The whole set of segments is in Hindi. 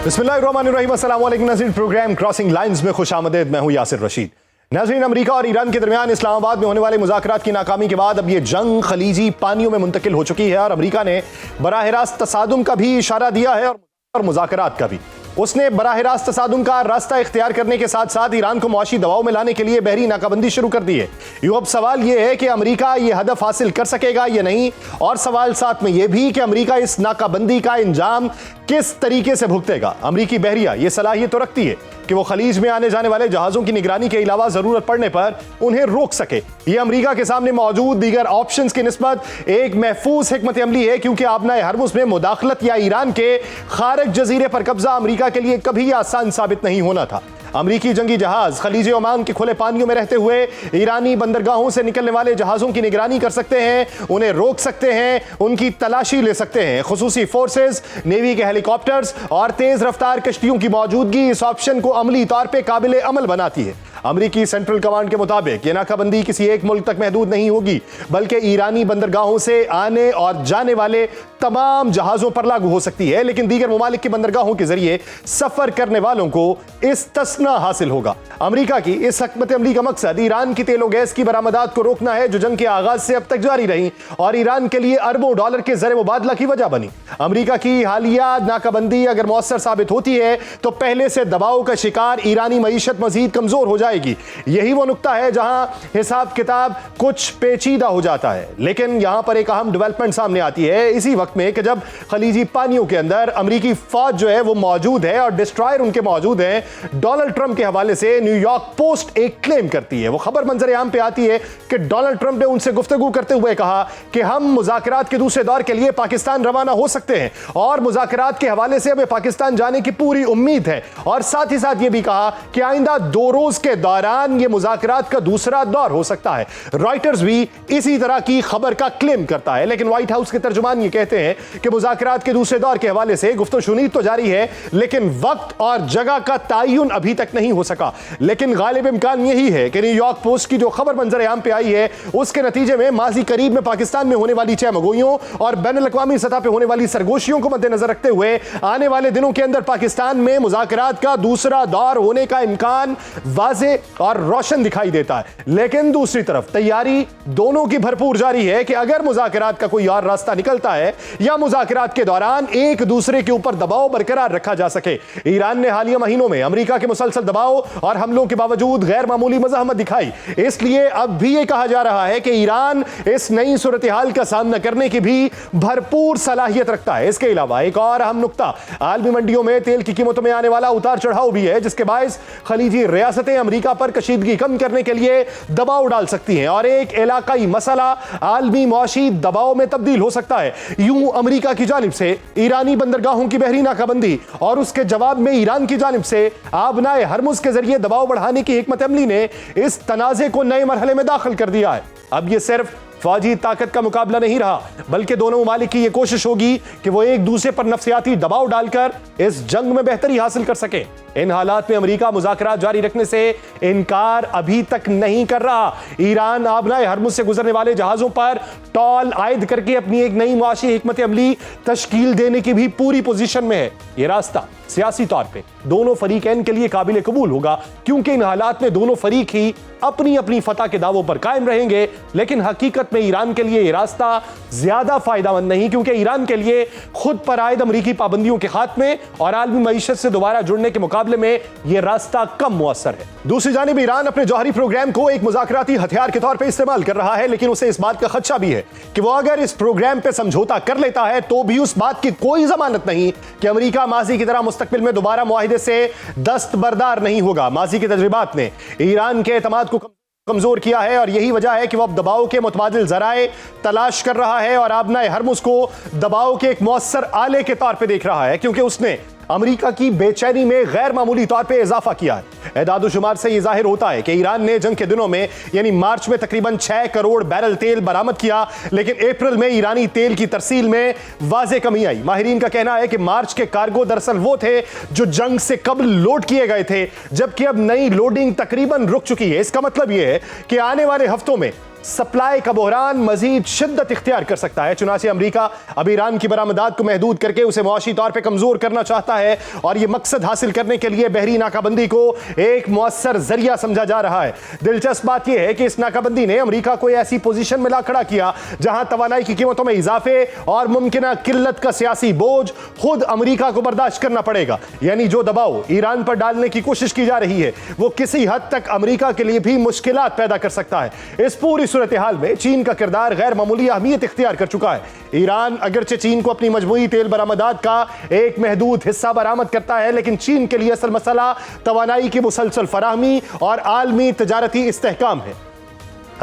बिस्मिल्लाहिर्रहमानिर्रहीम, अस्सलाम वालेकुम नाज़रीन। प्रोग्राम क्रॉसिंग लाइंस में खुशामदीद। मैं हूं यासिर रशीद। नाज़रीन, अमेरिका और ईरान के दरमियान इस्लामाबाद में होने वाले मुज़ाकरात की नाकामी के बाद अब ये जंग खलीजी पानियों में मुंतकिल हो चुकी है और अमेरिका ने बराह रास्त तसादुम का भी इशारा दिया है और मुज़ाकरात का भी। उसने बराह रास्त तसादुम का रास्ता इख्तियार करने के साथ साथ ईरान को मुआशी दबाव में लाने के लिए बहरी नाकाबंदी शुरू कर दी है। यूं अब सवाल यह है कि अमेरिका ये हदफ हासिल कर सकेगा या नहीं, और सवाल साथ में यह भी कि अमेरिका इस नाकाबंदी का इंजाम किस तरीके से भुगतेगा। अमेरिकी बहरिया ये सलाहियत तो रखती है कि वो खलीज में आने जाने वाले जहाजों की निगरानी के अलावा जरूरत पड़ने पर उन्हें रोक सके। ये अमेरिका के सामने मौजूद दीगर ऑप्शंस की निस्बत एक महफूज हिकमत अमली है, क्योंकि आबनाए हरमुज में मुदाखलत या ईरान के खारक जजीरे पर कब्जा अमेरिका के लिए कभी आसान साबित नहीं होना था। अमेरिकी जंगी जहाज खलीज ओमान के खुले पानियों में रहते हुए ईरानी बंदरगाहों से निकलने वाले जहाजों की निगरानी कर सकते हैं, उन्हें रोक सकते हैं, उनकी तलाशी ले सकते हैं। खुसूसी फोर्सेस, नेवी के हेलीकॉप्टर्स और तेज रफ्तार कश्तियों की मौजूदगी इस ऑप्शन को अमली तौर पर काबिल अमल बनाती है। अमेरिकी सेंट्रल कमांड के मुताबिक यह नाकाबंदी किसी एक मुल्क तक महदूद नहीं होगी, बल्कि ईरानी बंदरगाहों से आने और जाने वाले तमाम जहाजों पर लागू हो सकती है। लेकिन दीगर ममालिक की बंदरगाहों के जरिए सफर करने वालों को इस्तिस्ना हासिल होगा। अमेरिका की इस हिकमत अमली का मकसद ईरान की तेल और गैस की बरामदात को रोकना है, जो जंग के आगाज से अब तक जारी रही और ईरान के लिए अरबों डॉलर के ज़र मुबादला की वजह बनी। अमेरिका की हालिया नाकाबंदी अगर मौसर साबित होती है तो पहले से दबाव का शिकार ईरानी मईशत मजीद कमजोर हो जाएगी। यही वो नुक्ता है जहां हिसाब किताब कुछ पेचीदा हो जाता है। लेकिन यहां पर एक अहम डेवलपमेंट सामने आती है इसी वक्त में कि जब खलीजी पानियों के अंदर अमेरिकी फौज जो है वो मौजूद है और डिस्ट्रॉयर उनके मौजूद हैं। डोनाल्ड ट्रंप के हवाले से न्यूयॉर्क पोस्ट एक क्लेम करती है। वो खबर मंजर आम पे आती है कि डोनाल्ड ट्रंप ने उनसे गुफ्तगू करते हुए कहा कि हम मुज़ाकरात के दूसरे दौर के लिए पाकिस्तान रवाना हो सकते हैं और मुज़ाकरात के हवाले से हमें पाकिस्तान जाने की पूरी उम्मीद है। और साथ ही साथ यह भी कहा कि आइंदा 2 रोज के दौरान यह मुज़ाकरात का दूसरा दौर हो सकता है। रॉयटर्स भी इसी तरह की खबर का क्लेम करता है। लेकिन व्हाइट हाउस के तर्जुमान ये कहते हैं कि मुज़ाकरात के दूसरे दौर के हवाले से गुफ्तगू तो जारी है, लेकिन वक्त और जगह का तयन अभी तक नहीं हो सका। लेकिन गालिब इम्कान यही है कि न्यूयॉर्क पोस्ट की जो खबर मंजर आम पे आई है उसके नतीजे में माजी करीब में पाकिस्तान में होने वाली चहमगोइयों और बैनुल-अक़वामी सतह पर होने वाली सरगोशियों को मद्देनजर रखते हुए आने वाले दिनों के अंदर पाकिस्तान में मुज़ाकरात का दूसरा दौर होने का इम्कान वाज़े और रोशन दिखाई देता है। लेकिन दूसरी तरफ तैयारी दोनों की भरपूर जारी है कि अगर मुज़ाकरात का कोई और रास्ता निकलता है या मुज़ाकरात के दौरान एक दूसरे के ऊपर दबाव बरकरार रखा जा सके। ईरान ने हालिया महीनों में अमेरिका के मुसलसल दबाव और हमलों के बावजूद गैर मामूली मज़ाहमत दिखाई। इसलिए अब भी यह कहा जा रहा है कि ईरान इस नई सूरत हाल का सामना करने की भी भरपूर सलाहियत रखता है। इसके अलावा एक और अहम नुक्ता आलमी मंडियों में तेल की कीमतों में आने वाला उतार चढ़ाव भी है, जिसके बायस खलीजी रियासतें अमेरिका पर कशीदगी कम करने के लिए दबाव डाल सकती हैं और एक इलाकाई मसला आलमी मुआशी दबाव में तब्दील हो सकता है। यूं अमेरिका की जानिब से ईरानी बंदरगाहों की बहरी नाकाबंदी और उसके जवाब में ईरान की जानिब से आबनाए हरमुज के जरिए दबाव बढ़ाने की हिकमत अमली ने इस तनाज़े को नए मरहले में दाखिल कर दिया है। अब यह सिर्फ फौजी ताकत का मुकाबला नहीं रहा, बल्कि दोनों ममालिक की यह कोशिश होगी कि वो एक दूसरे पर नफ्सियाती दबाव डालकर इस जंग में बेहतरी हासिल कर सके। इन हालात में अमेरिका मुज़ाकरात जारी रखने से इनकार अभी तक नहीं कर रहा। ईरान आबनाए हरमुज से गुजरने वाले जहाजों पर टॉल आयद करके अपनी एक नई मुआशी हिकमत अमली तश्कील देने की भी पूरी पोजीशन में है। यह रास्ता सियासी तौर पे दोनों फरीकैन के लिए काबिल कबूल होगा, क्योंकि इन हालात में दोनों फरीक ही अपनी अपनी फतह के दावों पर कायम रहेंगे। लेकिन हकीकत में ईरान के लिए यह रास्ता ज्यादा फायदेमंद नहीं, क्योंकि ईरान के लिए खुद पर आयद अमेरिकी पाबंदियों के खात्मे और आलमी मईशत से दोबारा जुड़ने के मुकाबले में यह रास्ता कम मुअस्सर है। दूसरी जानिब ईरान अपने जौहरी प्रोग्राम को एक मुज़ाकराती हथियार के तौर पर इस्तेमाल कर रहा है, लेकिन उसे इस बात का खदशा भी है कि वो अगर इस प्रोग्राम पर समझौता कर लेता है तो भी उस बात की कोई जमानत नहीं कि अमेरिका माजी की तरह मुस्तकबिल में दोबारा मुआहिदे से दस्तबरदार नहीं होगा। माजी के तजर्बात ने ईरान के एतमाद को कमजोर किया है और यही वजह है कि वह अब दबाव के मुतबादिल जराए तलाश कर रहा है और आबनाए हरमुज को दबाव के एक मुअस्सर आले के तौर पर देख रहा है, क्योंकि उसने अमेरिका की बेचैनी में गैर मामूली तौर पे इजाफा किया है। एदाद-ओ-शुमार से यह जाहिर होता है कि ईरान ने जंग के दिनों में यानी मार्च में तकरीबन 6 करोड़ बैरल तेल बरामद किया, लेकिन अप्रैल में ईरानी तेल की तरसील में वाज़े कमी आई। माहिरीन का कहना है कि मार्च के कार्गो दरअसल वो थे जो जंग से कबल लोड किए गए थे, जबकि अब नई लोडिंग तकरीबन रुक चुकी है। इसका मतलब यह है कि आने वाले हफ्तों में सप्लाई का बहरान मजीद शिद्दत इख्तियार कर सकता है। चुनांचे अमेरिका अब ईरान की बरामदात को महदूद करके उसे मुआशी तौर पर कमजोर करना चाहता है और यह मकसद हासिल करने के लिए बहरी नाकाबंदी को एक मुअस्सर जरिया समझा जा रहा है। दिलचस्प बात यह है कि इस नाकाबंदी ने अमेरिका को ऐसी पोजीशन में ला खड़ा किया जहां तवानाई की कीमतों में इजाफे और मुमकिन किल्लत का सियासी बोझ खुद अमेरिका को बर्दाश्त करना पड़ेगा। यानी जो दबाव ईरान पर डालने की कोशिश की जा रही है वो किसी हद तक अमेरिका के लिए भी मुश्किलात पैदा कर सकता है। इस पूरी सूरत हाल में चीन का किरदार गैर मामूली अहमियत इख्तियार कर चुका है। ईरान अगरचे चीन को अपनी मजमूई तेल बरामदात का एक महदूद हिस्सा बरामद करता है, लेकिन चीन के लिए असल मसला तवानाई की मुसलसल फराहमी और आलमी तजारती इस्तेहकाम है।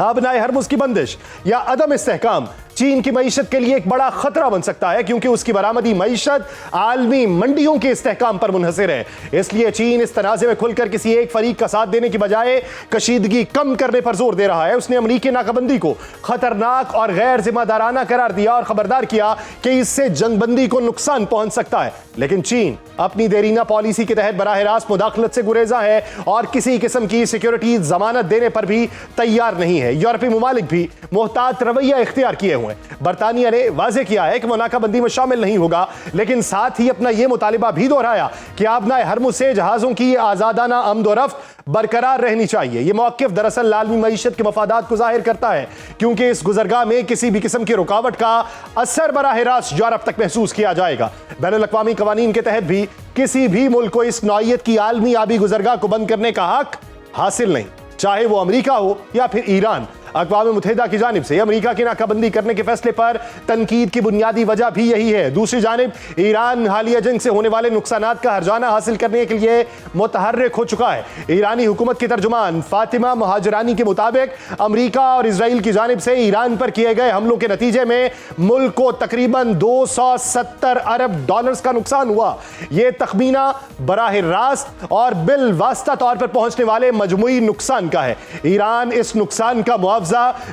आबनाए हरमुज की बंदिश या अदम इस्तेहकाम चीन की मईशत के लिए एक बड़ा खतरा बन सकता है, क्योंकि उसकी बरामदी मईशत आलमी मंडियों के इस्तेहकाम पर मुनहसिर है। इसलिए चीन इस तनाज़े में खुलकर किसी एक फरीक का साथ देने की बजाय कशीदगी कम करने पर जोर दे रहा है। उसने अमरीकी नाकाबंदी को खतरनाक और गैर जिम्मेदाराना करार दिया और खबरदार किया कि इससे जंगबंदी को नुकसान पहुंच सकता है। लेकिन चीन अपनी देरीना पॉलिसी के तहत बराह रास्त मुदाखलत से गुरेजा है और किसी किस्म की सिक्योरिटी जमानत देने पर भी तैयार नहीं है। यूरोपीय मुमालिक भी मोहतात रवैया इख्तियार किए हुए। बरतानिया ने वाजे किया है कि वो नाकाबंदी में शामिल नहीं होगा, लेकिन साथ ही अपना यह मुतालिबा भी दोहराया कि आबनाए हरमुज से जहाजों की आजादाना आमदोरफ्त बरकरार रहनी चाहिए। यह मौक़िफ़ दरअसल आलमी मईशत के मफादात को जाहिर करता है, क्योंकि इस गुजरगाह में किसी भी किस्म की रुकावट का असर बराह रास्त यूरोप तक महसूस किया जाएगा। बैनुल-अक़वामी क़वानीन के तहत भी किसी भी मुल्क को इस नौइयत की आलमी आबी गुजरगाह को बंद करने का हक हासिल नहीं, चाहे वो अमेरिका हो या फिर ईरान। अक़वाम मुत्तहिदा की जानिब से अमेरिका की नाकाबंदी करने के फैसले पर तनकीद की बुनियादी वजह भी यही है। दूसरी जानिब ईरान हालिया जंग से होने वाले नुकसानात का हर्जाना हासिल करने के लिए मुतहर्रिक हो चुका है। ईरानी हुकूमत की तर्जुमान फातिमा मुहाजिरानी के मुताबिक अमेरिका और इजराइल की जानिब से ईरान पर किए गए हमलों के नतीजे में मुल्क को तकरीबन 270 अरब डॉलर्स का नुकसान हुआ। यह तखमीना बराह रास्त और बिल वास्ता तौर पर पहुंचने वाले मजमूई नुकसान का है। ईरान इस नुकसान का मुआवजा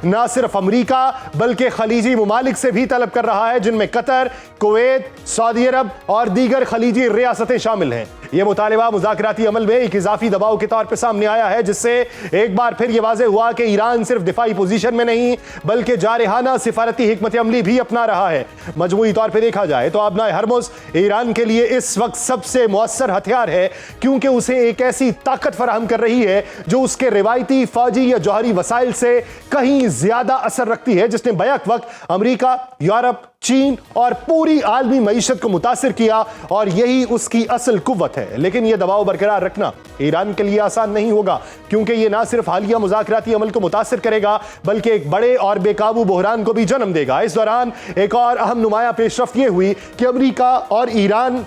ना सिर्फ अमेरिका बल्कि खलीजी मुमालिक से भी तलब कर रहा है, जिनमें कतर, कुवैत, सऊदी अरब और दीगर खलीजी रियासतें शामिल हैं। यह मुतालिबा मुज़ाकराती अमल में एक इजाफी दबाव के तौर पर सामने आया है, जिससे एक बार फिर यह वाज़ेह हुआ कि ईरान सिर्फ दिफाई पोजीशन में नहीं बल्कि जारहाना सिफारती हिकमत अमली भी अपना रहा है। मजमूई तौर पर देखा जाए तो आबनाए हरमुज ईरान के लिए इस वक्त सबसे मुअस्सर हथियार है, क्योंकि उसे एक ऐसी ताकत फराहम कर रही है जो उसके रिवायती फौजी या जौहरी वसाइल से कहीं ज्यादा असर रखती है, जिसने बैक वक्त अमेरिका, यूरोप, चीन और पूरी आलमी मईशत को मुतासिर किया, और यही उसकी असल कुव्वत है। लेकिन यह दबाव बरकरार रखना ईरान के लिए आसान नहीं होगा, क्योंकि यह ना सिर्फ हालिया मुज़ाकराती अमल को मुतासिर करेगा बल्कि एक बड़े और बेकाबू बहरान को भी जन्म देगा। इस दौरान एक और अहम नुमाया पेशरफ्त यह हुई कि अमेरिका और ईरान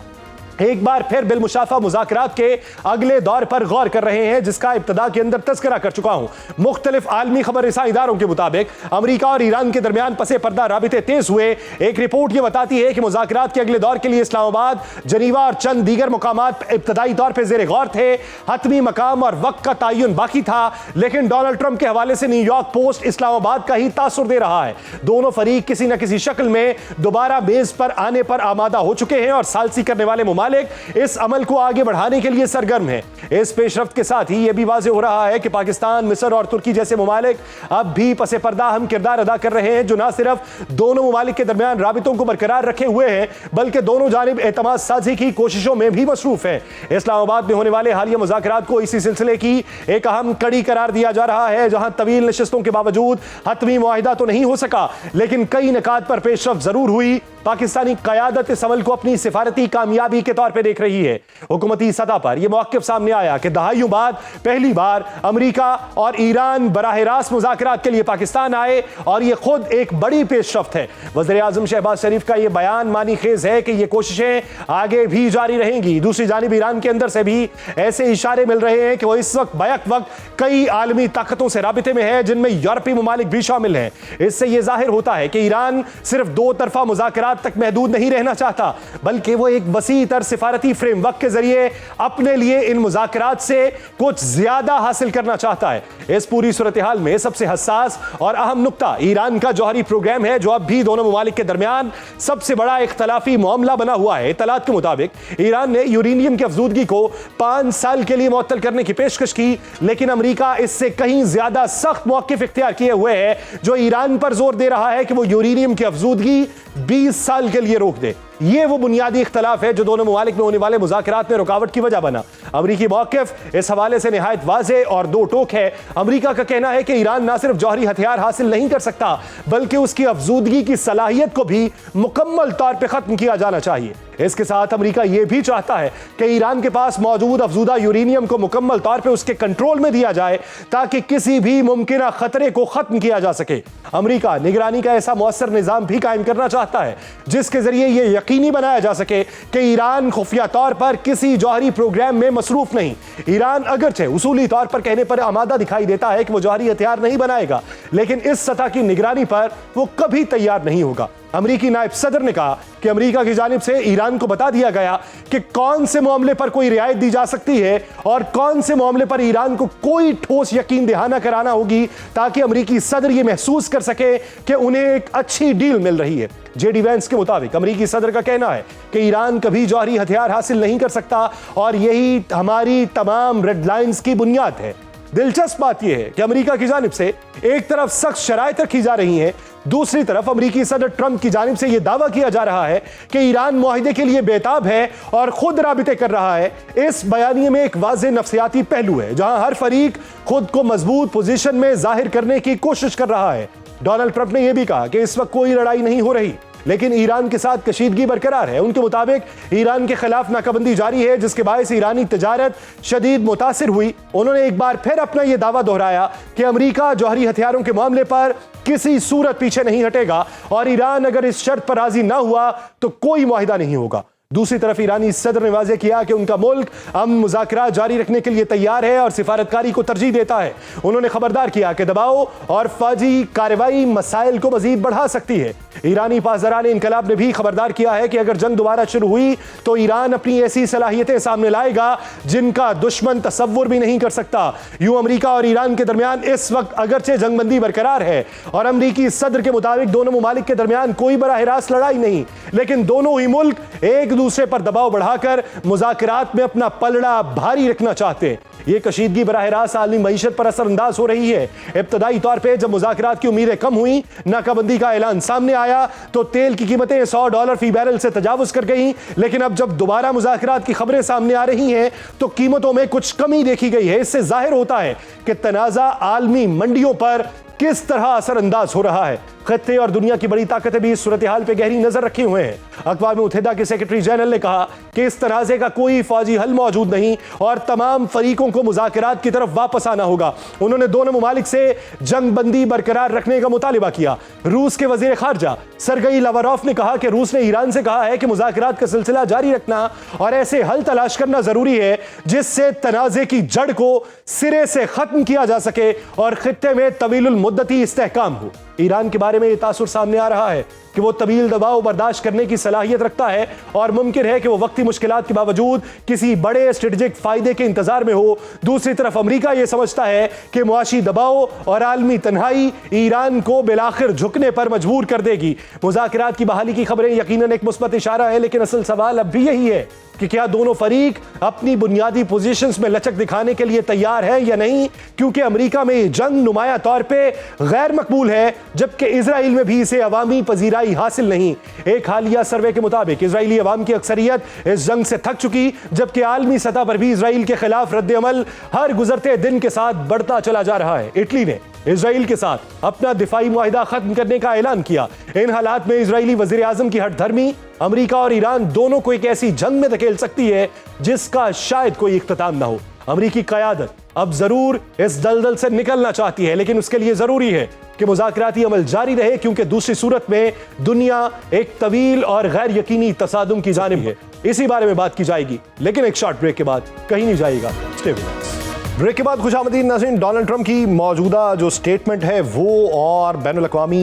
एक बार फिर बिलमुशाफा मुज़ाकरात के अगले दौर पर गौर कर रहे हैं, जिसका इब्तदा के अंदर तज़किरा कर चुका हूं। मुख्तलिफ आलमी खबर रसां इदारों के मुताबिक अमेरिका और ईरान के दरमियान पसे पर्दा राबिते तेज हुए। एक रिपोर्ट यह बताती है कि मुज़ाकरात के अगले दौर के लिए इस्लामाबाद, जनीवा और चंद दीगर मुकामात इब्तदाई तौर पर ज़ेरे गौर थे। हतमी मकाम और वक्त का तयन बाकी था, लेकिन डोनाल्ड ट्रंप के हवाले से न्यूयॉर्क पोस्ट इस्लामाबाद का ही तासुर दे रहा है। दोनों फरीक किसी न किसी शक्ल में दोबारा मेज पर आने पर आमादा हो चुके हैं और सालसी करने वाले मुमालिक इस अमल को आगे बढ़ाने के लिए सरगर्म है। इस पेशरफ्त के साथ ही यह भी वाज़ेह हो रहा है कि पाकिस्तान, मिस्र और तुर्की जैसे मुमालिक अब भी पसे पर्दा अहम किरदार अदा कर रहे हैं, जो न सिर्फ दोनों मुमालिक के दरमियान राबितों को बरकरार रखे हुए हैं बल्कि दोनों जानिब एतमाद साजी की कोशिशों में भी मसरूफ है। इस्लामाबाद में होने वाले हालिया मुज़ाकरात को इसी सिलसिले की एक अहम कड़ी करार दिया जा रहा है, जहां तवील नशिस्तों के बावजूद हतमी मुआहिदा तो नहीं हो सका, लेकिन कई निकात पर पेशरफ्त जरूर हुई। पाकिस्तानी क़यादत इस अमल को अपनी सिफारती कामयाबी के तौर पर देख रही है। हुकूमती सतह पर यह मौक़िफ़ सामने आया कि दहाइयों बाद पहली बार अमेरिका और ईरान बराह रास्त मुज़ाकरात के लिए पाकिस्तान आए, और यह खुद एक बड़ी पेशरफ्त है। वज़ीर-ए-आज़म शहबाज शरीफ का यह बयान मानी खेज है कि यह कोशिशें आगे भी जारी रहेंगी। दूसरी जानिब ईरान के अंदर से भी ऐसे इशारे मिल रहे हैं कि वह इस वक्त बैक वक्त कई आलमी ताकतों से राबिते में है, जिनमें यूरोपीय मुमालिक भी शामिल हैं। इससे यह जाहिर होता है कि ईरान सिर्फ दो तरफा मुज़ाकरात मुज़ाकरात तक महदूद नहीं रहना चाहता, बल्कि वो एक वसी तर सिफारती फ्रेमवर्क के जरिए अपने लिए इन मुज़ाकरात से कुछ ज्यादा हासिल करना चाहता है। इस पूरी सूरत हाल में सबसे हसास और अहम नुक्ता ईरान का जौहरी प्रोग्राम है, जो अब भी दोनों ममालिक के दरमियान सबसे बड़ा इख्तलाफी मामला बना हुआ है। इत्तलात के मुताबिक ईरान ने यूरेनियम की अफजूदगी को 5 साल के लिए मुअत्तल करने की पेशकश की, लेकिन अमेरिका इससे कहीं ज्यादा सख्त मौकिफ इख्तियार किए हुए है, जो ईरान पर जोर दे रहा है कि वो यूरेनियम की अफजूदगी 20 साल के लिए रोक दे। ये वो बुनियादी इख्तलाफ है जो दोनों ममालिक में होने वाले मुज़ाकरात में रुकावट की वजह बना। अमरीकी मौक़िफ़ इस हवाले से निहायत वाज़ेह और दो टोक है। अमरीका का कहना है कि ईरान न सिर्फ जौहरी हथियार हासिल नहीं कर सकता, बल्कि उसकी अफजूदगी की सलाहियत को भी मुकम्मल तौर पर ख़त्म किया जाना चाहिए। इसके साथ अमरीका यह भी चाहता है कि ईरान के पास मौजूद अफजूदा यूरेनियम को मुकम्मल तौर पर उसके कंट्रोल में दिया जाए, ताकि किसी भी मुमकिन खतरे को खत्म किया जा सके। अमरीका निगरानी का ऐसा मौसर निजाम भी कायम करना चाहता है, जिसके जरिए यह यकीनी बनाया जा सके कि ईरान खुफिया तौर पर किसी जौहरी प्रोग्राम में मसरूफ नहीं। ईरान अगरचे उसूली तौर पर कहने पर आमादा दिखाई देता है कि वो जौहरी हथियार नहीं बनाएगा, लेकिन इस सतह की निगरानी पर वो कभी तैयार नहीं होगा। अमरीकी नायब सदर ने कहा कि अमरीका की जानिब से ईरान को बता दिया गया कि कौन से मामले पर कोई रियायत दी जा सकती है और कौन से मामले पर ईरान को कोई ठोस यकीन दहाना कराना होगी, ताकि अमरीकी सदर यह महसूस कर सके कि उन्हें एक अच्छी डील मिल रही है। जेडी वेंस के मुताबिक अमरीकी सदर का कहना है कि ईरान कभी जौहरी हथियार हासिल नहीं कर सकता, और यही हमारी तमाम रेड लाइंस की बुनियाद है। दिलचस्प बात यह है कि अमेरिका की जानिब से एक तरफ सख्त शराइत रखी जा रही हैं, दूसरी तरफ अमेरिकी सदर ट्रंप की जानिब से यह दावा किया जा रहा है कि ईरान मुआहिदे के लिए बेताब है और खुद राबिते कर रहा है। इस बयानिए में एक वाज़ेह नफ्सियाती पहलू है, जहां हर फरीक खुद को मजबूत पोजीशन में जाहिर करने की कोशिश कर रहा है। डोनाल्ड ट्रंप ने यह भी कहा कि इस वक्त कोई लड़ाई नहीं हो रही, लेकिन ईरान के साथ कशीदगी बरकरार है। उनके मुताबिक ईरान के खिलाफ नाकाबंदी जारी है, जिसके बायस ईरानी तिजारत शदीद मुतासिर हुई। उन्होंने एक बार फिर अपना यह दावा दोहराया कि अमेरिका जौहरी हथियारों के मामले पर किसी सूरत पीछे नहीं हटेगा, और ईरान अगर इस शर्त पर राजी ना हुआ तो कोई मुआहिदा नहीं होगा। दूसरी तरफ ईरानी सदर ने वाज़ेह किया कि उनका मुल्क अमन मुज़ाकरात जारी रखने के लिए तैयार है और सिफारतकारी को तरजीह देता है। उन्होंने खबरदार किया कि दबाव और फौजी कार्रवाई मसाइल को मजीद बढ़ा सकती है। ईरानी पासदारान इनकलाब ने भी खबरदार किया है कि अगर जंग दोबारा शुरू हुई तो ईरान अपनी ऐसी सलाहियतें सामने लाएगा जिनका दुश्मन तसव्वुर भी नहीं कर सकता। यूं अमेरिका और ईरान के दरमियान इस वक्त अगरचे जंगबंदी बरकरार है, और अमरीकी सदर के मुताबिक दोनों ममालिक के दरमियान कोई बराह रास्त लड़ाई नहीं, लेकिन दोनों ही मुल्क एक दूसरे पर दबाव बढ़ाकर मुज़ाकरात में अपना पलड़ा भारी रखना चाहते हैं। यह कशीदगी बराह रास्त आलमी मईशत पर असरअंदाज हो रही है। इब्तदाई तौर पर जब मुज़ाकरात की उम्मीदें कम हुई, नाकाबंदी का ऐलान सामने आया, तो तेल की कीमतें $100 फी बैरल से तजावुज कर गई। लेकिन अब जब दोबारा मुज़ाकरात की खबरें सामने आ रही हैं, तो कीमतों में कुछ कमी देखी गई है। इससे जाहिर होता है कि तनाज़ा आलमी मंडियों पर किस तरह असरअंदाज हो रहा है। खत्ते और दुनिया की बड़ी ताकतें भी इस सूरत हाल पे गहरी नजर रखे हुए हैं। अक़वाम मुत्तहिदा के सेक्रेटरी जनरल ने कहा कि इस तनाज़े का कोई फौजी हल मौजूद नहीं और तमाम फरीकों को मुज़ाकरात की तरफ वापस आना होगा। उन्होंने दोनों ममालिक से जंग बंदी बरकरार रखने का मुतालिबा किया। रूस के वज़ीर ख़ारजा सरगई लावरोफ ने कहा कि रूस ने ईरान से कहा है कि मुज़ाकरात का सिलसिला जारी रखना और ऐसे हल तलाश करना ज़रूरी है जिससे तनाज़े की जड़ को सिरे से ख़त्म किया जा सके और खित्ते में तवीलुल मुद्दती इस्तेहकाम हो। ईरान के बारे में यह तासुर सामने आ रहा है कि वो तवील दबाव बर्दाश्त करने की सलाहियत रखता है और मुमकिन है कि वो वक्ती मुश्किलात के बावजूद किसी बड़े स्ट्रेटेजिक फायदे के इंतजार में हो। दूसरी तरफ अमेरिका ये समझता है कि मुआशी दबाव और आलमी तन्हाई ईरान को बिलाखिर झुकने पर मजबूर कर देगी। मुज़ाकरात की बहाली की खबरें यकीनन एक मुस्बत इशारा है, लेकिन असल सवाल अब भी यही है कि क्या दोनों फरीक अपनी बुनियादी पोजीशंस में लचक दिखाने के लिए तैयार हैं या नहीं, क्योंकि अमेरिका में जंग नुमाया तौर पे गैर मकबूल है, जबकि इजराइल में भी इसे अवामी पजीराई हासिल नहीं। एक हालिया सर्वे के मुताबिक इजरायली अवाम की अक्सरियत इस जंग से थक चुकी, जबकि आलमी सतह पर भी इजराइल के खिलाफ रद्द अमल हर गुजरते दिन के साथ बढ़ता चला जा रहा है। इटली ने इजराइल के साथ अपना दिफाई मुआहिदा खत्म करने का ऐलान किया। इन हालात में इजरायली वजीर आजम की हठधर्मी अमेरिका और ईरान दोनों को एक ऐसी जंग में धकेल सकती है जिसका शायद कोई इख्तिताम ना हो। अमेरिकी क़यादत अब जरूर इस दलदल से निकलना चाहती है, लेकिन उसके लिए जरूरी है कि मुज़ाकराती अमल जारी रहे, क्योंकि दूसरी सूरत में दुनिया एक तवील और गैर यकीनी तसादुम की जानिब है। इसी बारे में बात की जाएगी, लेकिन एक शॉर्ट ब्रेक के बाद कहीं नहीं जाएगा। Stay with us. ब्रेक के बाद खुशामदीद नाज़रीन। डोनाल्ड ट्रंप की मौजूदा जो स्टेटमेंट है वो और बैनुल अक़वामी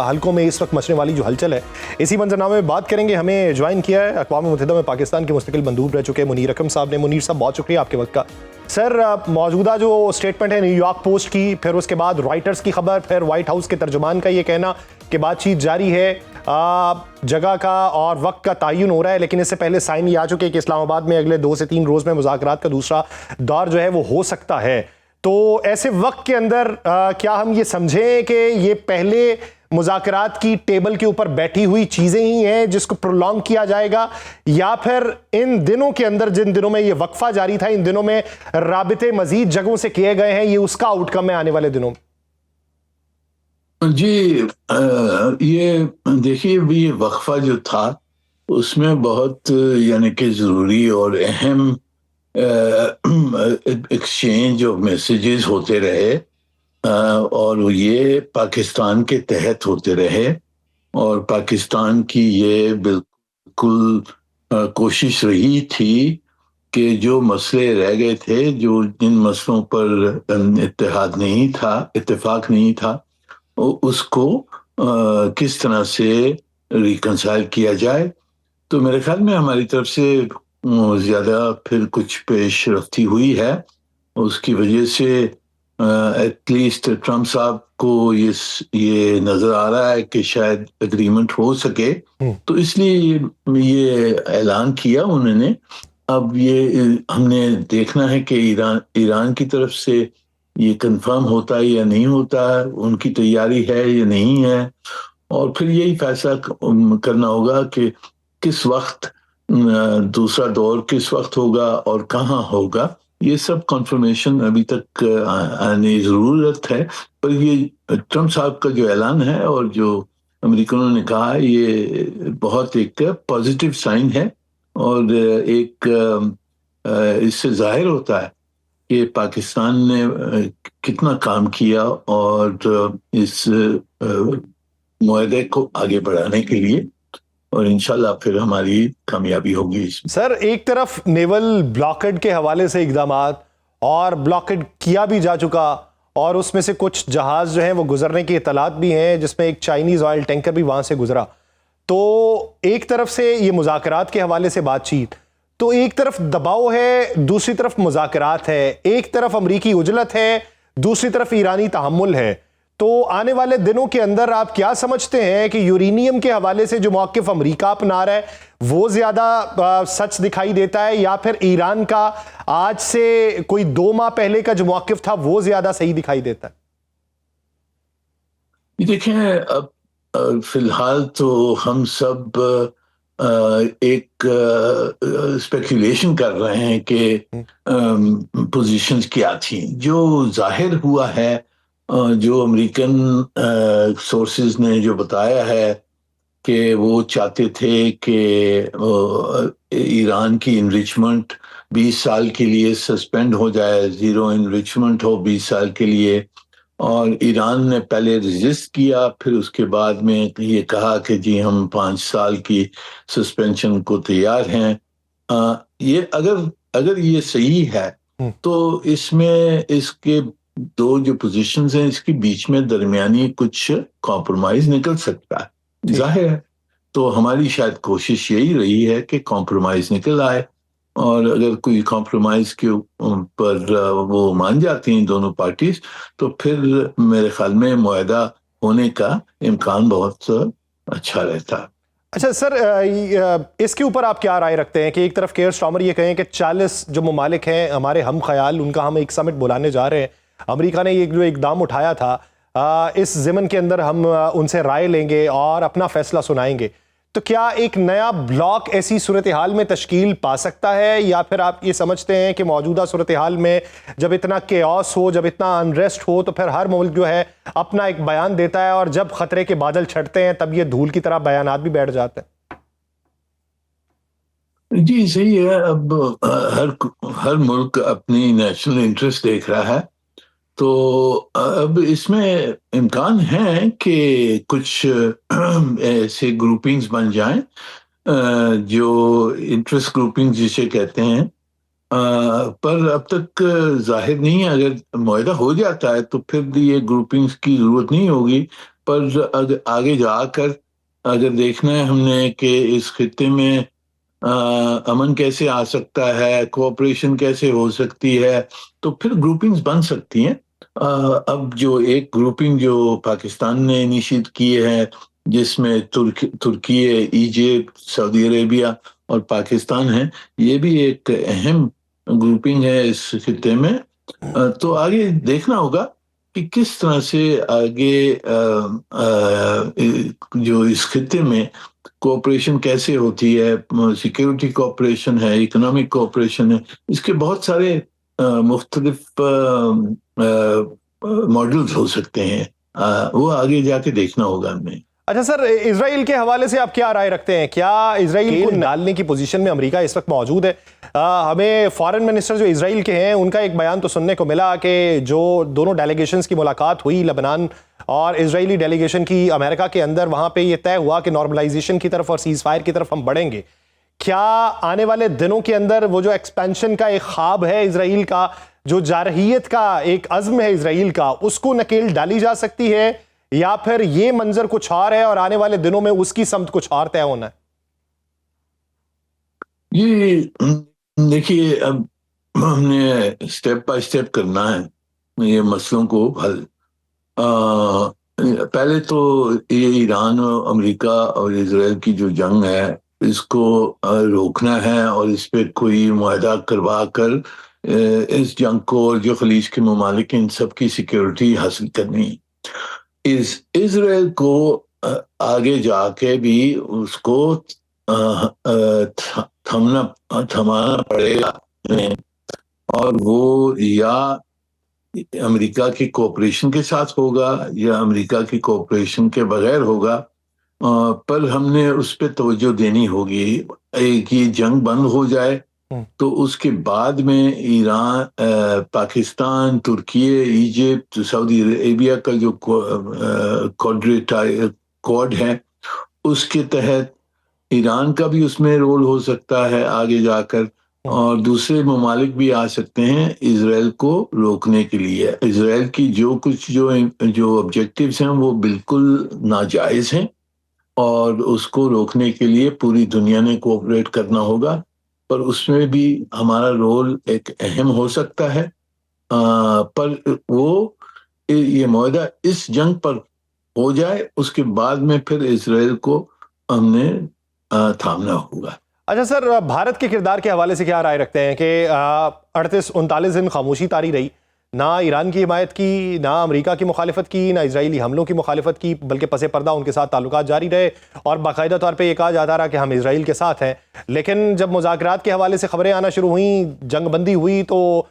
हलकों में इस वक्त मचने वाली जो हलचल है, इसी मंजरनामे में बात करेंगे। हमें ज्वाइन किया है अक़वाम मुत्तहिदा में पाकिस्तान के मुस्तकिल मंदूब रह चुके मुनीर अकरम साहब ने। मुनीर साहब, बहुत शुक्रिया आपके वक्त का। सर, मौजूदा जो स्टेटमेंट है न्यूयॉर्क पोस्ट की, फिर उसके बाद रॉयटर्स की खबर, फिर वाइट हाउस के तर्जुमान का ये कहना कि बातचीत जारी है, जगह का और वक्त का तयन हो रहा है, लेकिन इससे पहले साइन ये आ चुके हैं कि इस्लामाबाद में अगले 2 से 3 रोज में मुज़ाकरात का दूसरा दौर जो है वो हो सकता है। तो ऐसे वक्त के अंदर क्या हम ये समझें कि ये पहले मुज़ाकरात की टेबल के ऊपर बैठी हुई चीजें ही हैं जिसको प्रोलॉन्ग किया जाएगा, या फिर इन दिनों के अंदर, जिन दिनों में ये वक्फा जारी था, इन दिनों में राबिते मजीद जगहों से किए गए हैं, ये उसका आउटकम है आने वाले दिनों में? जी, ये देखिए, ये वक्फा जो था उसमें बहुत यानी कि ज़रूरी और अहम एक्सचेंज ऑफ मैसेजेस होते रहे, और ये पाकिस्तान के तहत होते रहे, और पाकिस्तान की ये बिल्कुल कोशिश रही थी कि जो मसले रह गए थे, जो जिन मसलों पर इत्तेफाक नहीं था, उसको किस तरह से रिकंसाइल किया जाए। तो मेरे ख्याल में हमारी तरफ से ज़्यादा फिर कुछ पेशरफ्ती हुई है। उसकी वजह से एटलीस्ट ट्रम्प साहब को ये नज़र आ रहा है कि शायद एग्रीमेंट हो सके, तो इसलिए ये ऐलान किया उन्होंने। अब ये हमने देखना है कि ईरान की तरफ से ये कंफर्म होता है या नहीं होता है, उनकी तैयारी है या नहीं है, और फिर यही फैसला करना होगा कि किस वक्त दूसरा दौर किस वक्त होगा और कहाँ होगा। ये सब कंफर्मेशन अभी तक आने ज़रूरत है। पर ये ट्रम्प साहब का जो ऐलान है और जो अमेरिकनों ने कहा है, ये बहुत एक पॉजिटिव साइन है, और एक इससे जाहिर होता है कि पाकिस्तान ने कितना काम किया और इस मुआहदे को आगे बढ़ाने के लिए, और इंशाल्लाह फिर हमारी कामयाबी होगी इसमें। सर, एक तरफ नेवल ब्लॉकेड के हवाले से इक़दामात, और ब्लॉकेड किया भी जा चुका, और उसमें से कुछ जहाज जो हैं वो गुजरने की इतलात भी हैं, जिसमें एक चाइनीज ऑयल टैंकर भी वहां से गुजरा। तो एक तरफ से ये मुज़ाकरात के हवाले से बातचीत, तो एक तरफ दबाव है, दूसरी तरफ मुज़ाकरात है, एक तरफ अमरीकी उजलत है, दूसरी तरफ ईरानी तहम्मुल है। तो आने वाले दिनों के अंदर आप क्या समझते हैं कि यूरेनियम के हवाले से जो मौक़िफ़ अमरीका अपना रहा है वो ज़्यादा सच दिखाई देता है, या फिर ईरान का आज से कोई 2 माह पहले का जो मौक़िफ़ था वो ज़्यादा सही दिखाई देता है? देखें, अब फिलहाल तो हम सब एक स्पेकुलेशन कर रहे हैं कि पोजीशंस क्या थी। जो जाहिर हुआ है, जो अमेरिकन सोर्सेज ने जो बताया है कि वो चाहते थे कि ईरान की इनरिचमेंट 20 साल के लिए सस्पेंड हो जाए, ज़ीरो इनरिचमेंट हो 20 साल के लिए, और ईरान ने पहले रेजिस्ट किया, फिर उसके बाद में ये कहा कि जी हम 5 साल की सस्पेंशन को तैयार हैं। ये अगर ये सही है तो इसमें इसके 2 जो पोजीशंस हैं, इसके बीच में दरमियानी कुछ कॉम्प्रोमाइज निकल सकता है, जाहिर है। तो हमारी शायद कोशिश यही रही है कि कॉम्प्रोमाइज निकल आए, और अगर कोई कॉम्प्रोमाइज के ऊपर वो मान जाती हैं दोनों पार्टीज, तो फिर मेरे ख्याल में मुआहदा होने का इम्कान बहुत अच्छा रहता है। अच्छा सर, इसके ऊपर आप क्या राय रखते हैं कि एक तरफ केयर स्टार्मर ये कहें कि 40 जो ममालिक हैं हमारे हम ख्याल, उनका हम एक समिट बुलाने जा रहे हैं, अमेरिका ने ये जो इकदाम उठाया था, इस ज़मन के अंदर हम उनसे राय लेंगे और अपना फैसला सुनाएंगे, तो क्या एक नया ब्लॉक ऐसी सूरत हाल में तश्कील पा सकता है, या फिर आप ये समझते हैं कि मौजूदा सूरत हाल में जब इतना केओस हो, जब इतना अनरेस्ट हो, तो फिर हर मुल्क जो है अपना एक बयान देता है, और जब खतरे के बादल छटते हैं तब ये धूल की तरह बयानात भी बैठ जाते हैं? जी सही है। अब हर मुल्क अपनी नेशनल इंटरेस्ट देख रहा है, तो अब इसमें इम्कान है कि कुछ ऐसे ग्रुपिंग्स बन जाएं, जो इंटरेस्ट ग्रुपिंग्स जिसे कहते हैं, पर अब तक जाहिर नहीं है। अगर मुआहदा हो जाता है तो फिर ये ग्रुपिंग्स की जरूरत नहीं होगी। पर आगे जाकर अगर देखना है हमने कि इस खित्ते में अमन कैसे आ सकता है, कोऑपरेशन कैसे हो सकती है, तो फिर ग्रुपिंग्स बन सकती हैं। अब जो एक ग्रुपिंग जो पाकिस्तान ने इनिशिएट की है, जिसमें तुर्की, इजिप्ट, सऊदी अरेबिया और पाकिस्तान है, ये भी एक अहम ग्रुपिंग है इस खित्ते में। तो आगे देखना होगा कि किस तरह से आगे जो इस खित्ते में कोऑपरेशन कैसे होती है, सिक्योरिटी कोऑपरेशन है, इकोनॉमिक कोऑपरेशन है, इसके बहुत सारे मुख्तलिफ मॉडल्स हो सकते हैं। वो आगे जाके देखना होगा हमें। अच्छा सर, इसराइल के हवाले से आप क्या राय रखते हैं? क्या इसराइल को डालने की पोजीशन में अमेरिका इस वक्त मौजूद है? हमें फॉरेन मिनिस्टर जो इसराइल के हैं उनका एक बयान तो सुनने को मिला कि जो दोनों डेलीगेशंस की मुलाकात हुई, लेबनान और इजरायली डेलीगेशन की अमेरिका के अंदर, वहां पे ये तय हुआ कि नॉर्मलाइजेशन की तरफ और सीज फायर की तरफ हम बढ़ेंगे। क्या आने वाले दिनों के अंदर वो जो एक्सपेंशन का एक ख्वाब है इसराइल का, जो जारहियत का एक अज़्म है इसराइल का, उसको नकेल डाली जा सकती है, या फिर ये मंजर कुछ और है और आने वाले दिनों में उसकी समत कुछ और तय होना है? ये देखिए, अब हमने स्टेप बाय स्टेप करना है ये मसलों को हल। पहले तो ये ईरान और अमेरिका और इसराइल की जो जंग है, इसको रोकना है और इस पे कोई मुआहदा करवा कर इस जंग को और जो खलीज के ममालिक इन सब की सिक्योरिटी हासिल करनी। इस इसराइल को आगे जाके भी उसको थमाना पड़ेगा, और वो या अमेरिका की कोऑपरेशन के साथ होगा या अमेरिका की कोऑपरेशन के बगैर होगा। पर हमने उस पर तवज्जो देनी होगी। एक ये जंग बंद हो जाए तो उसके बाद में ईरान, पाकिस्तान, तुर्की, इजिप्ट, सऊदी अरेबिया का जो क्वाड है, उसके तहत ईरान का भी उसमें रोल हो सकता है आगे जाकर, और दूसरे ममालिक भी आ सकते हैं इसराइल को रोकने के लिए। इसराइल की जो कुछ जो ऑब्जेक्टिव्स हैं वो बिल्कुल नाजायज हैं, और उसको रोकने के लिए पूरी दुनिया ने कोऑपरेट करना होगा। पर उसमें भी हमारा रोल एक अहम हो सकता है। पर वो ये मुआहदा इस जंग पर हो जाए, उसके बाद में फिर इसराइल को हमने थामना होगा। अच्छा सर, भारत के किरदार के हवाले से क्या राय रखते हैं कि 38-39 दिन खामोशी तारी रही, ना ईरान की हिमायत की, ना अमेरिका की मुखालिफत की, ना इजरायली हमलों की मुखालिफत की, बल्कि पसे पर्दा उनके साथ ताल्लुकात जारी रहे और बाकायदा तौर पे ये कहा जाता रहा कि हम इजराइल के साथ हैं। लेकिन जब मुज़ाकरात के हवाले से खबरें आना शुरू हुई, जंगबंदी हुई, तो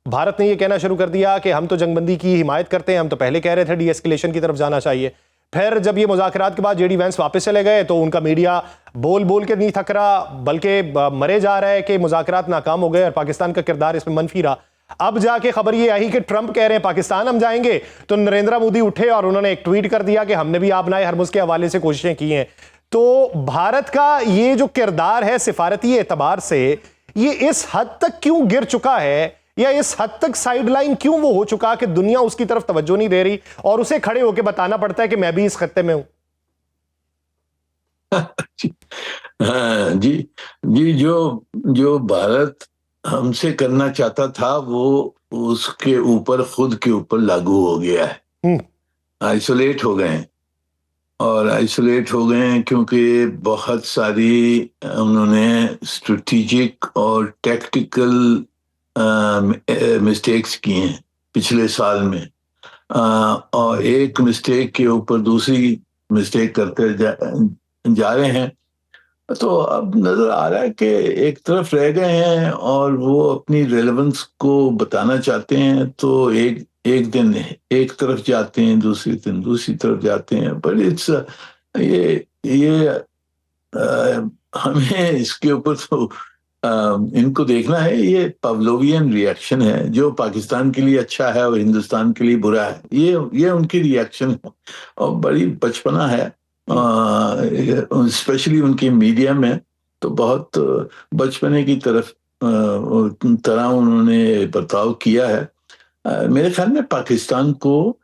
भारत ने ये कहना शुरू कर दिया कि हम तो जंगबंदी की हिमायत करते हैं, हम तो पहले कह रहे थे डी एस्केलेशन की तरफ जाना चाहिए। फिर जब ये मुज़ाकरात के बाद जेडी वैंस वापस चले गए तो उनका मीडिया बोल बोल के नहीं थक रहा, बल्कि मरे जा रहा है कि मुज़ाकरात नाकाम हो गए और पाकिस्तान का किरदार इसमें मनफी रहा। अब जाके खबर ये आई कि ट्रंप कह रहे हैं पाकिस्तान हम जाएंगे, तो नरेंद्र मोदी उठे और उन्होंने एक ट्वीट कर दिया कि हमने भी आबनाए हरमुज के हवाले से कोशिशें की हैं। तो भारत का ये जो किरदार है सिफारती एतबार से, ये इस हद तक क्यों गिर चुका है, या इस हद तक साइडलाइन क्यों वो हो चुका कि दुनिया उसकी तरफ तवज्जो नहीं दे रही और उसे खड़े होकर बताना पड़ता है कि मैं भी इस खत्ते में हूं? हाँ जी जी, जो भारत हमसे करना चाहता था वो उसके ऊपर, खुद के ऊपर लागू हो गया है। आइसोलेट हो गए हैं, और आइसोलेट हो गए हैं क्योंकि बहुत सारी उन्होंने स्ट्रेटेजिक और टैक्टिकल मिस्टेक्स किए हैं पिछले साल में। और एक मिस्टेक के ऊपर दूसरी मिस्टेक करते जा रहे हैं। तो अब नजर आ रहा है कि एक तरफ रह गए हैं और वो अपनी रेलेवेंस को बताना चाहते हैं, तो एक दिन एक तरफ जाते हैं, दूसरी दिन दूसरी तरफ जाते हैं। पर इट्स ये हमें इसके ऊपर तो इनको देखना है। ये पवलोवियन रिएक्शन है, जो पाकिस्तान के लिए अच्छा है और हिंदुस्तान के लिए बुरा है। ये उनकी रिएक्शन है, और बड़ी बचपना है, स्पेशली उनकी मीडिया में तो बहुत बचपने की तरफ तरह उन्होंने बर्ताव किया है। मेरे ख्याल में पाकिस्तान को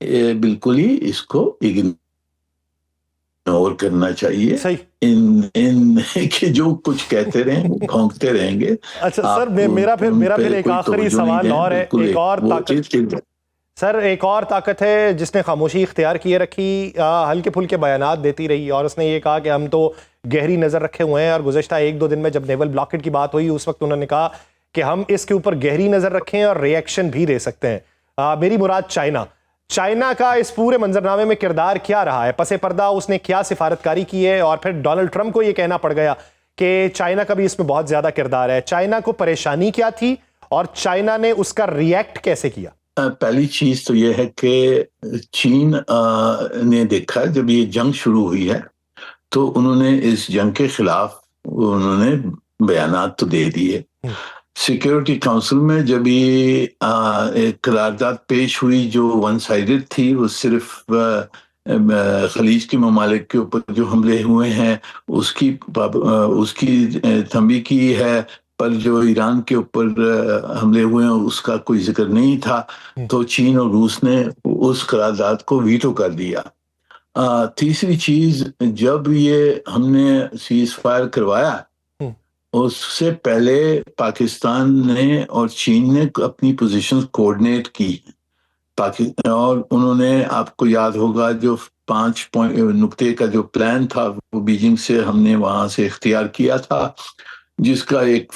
बिल्कुल ही इसको इग्नोर करना चाहिए। सही। इन इन के जो कुछ कहते रहे भौंकते रहेंगे। अच्छा सर, आप मेरा उन पे फिर एक कोई आखिरी तवज्जो नहीं सवाल दें, और है। बिल्कुल एक और वो ताकत चीज सर, एक और ताकत है जिसने खामोशी इख्तियार किए रखी, हल्के फुल्के बयानात देती रही और उसने ये कहा कि हम तो गहरी नज़र रखे हुए हैं। और गुज़श्ता 1-2 दिन में जब नेवल ब्लॉकेट की बात हुई उस वक्त उन्होंने कहा कि हम इसके ऊपर गहरी नज़र रखें और रिएक्शन भी दे सकते हैं। मेरी मुराद चाइना का इस पूरे मंजरनामे में किरदार क्या रहा है? पसे पर्दा उसने क्या सिफारतकारी की है? और फिर डोनाल्ड ट्रंप को यह कहना पड़ गया कि चाइना का भी इसमें बहुत ज्यादा किरदार है। चाइना को परेशानी क्या थी और चाइना ने उसका रिएक्ट कैसे किया? पहली चीज तो यह है कि चीन ने देखा जब ये जंग शुरू हुई है तो उन्होंने इस जंग के खिलाफ उन्होंने बयानात तो दे दिए। सिक्योरिटी काउंसिल में जब ये एक करारदाद पेश हुई जो वन साइडेड थी, वो सिर्फ खलीज के ममालिक के ऊपर जो हमले हुए हैं उसकी तंबी की है, पर जो ईरान के ऊपर हमले हुए हैं उसका कोई जिक्र नहीं था। तो चीन और रूस ने उस करारदाद को वीटो कर दिया। तीसरी चीज, जब ये हमने सीज फायर करवाया उससे पहले पाकिस्तान ने और चीन ने अपनी पोजीशंस कोऑर्डिनेट की और उन्होंने, आपको याद होगा, जो 5 नुक्ते का जो प्लान था वो बीजिंग से हमने वहां से इख्तियार किया था, जिसका एक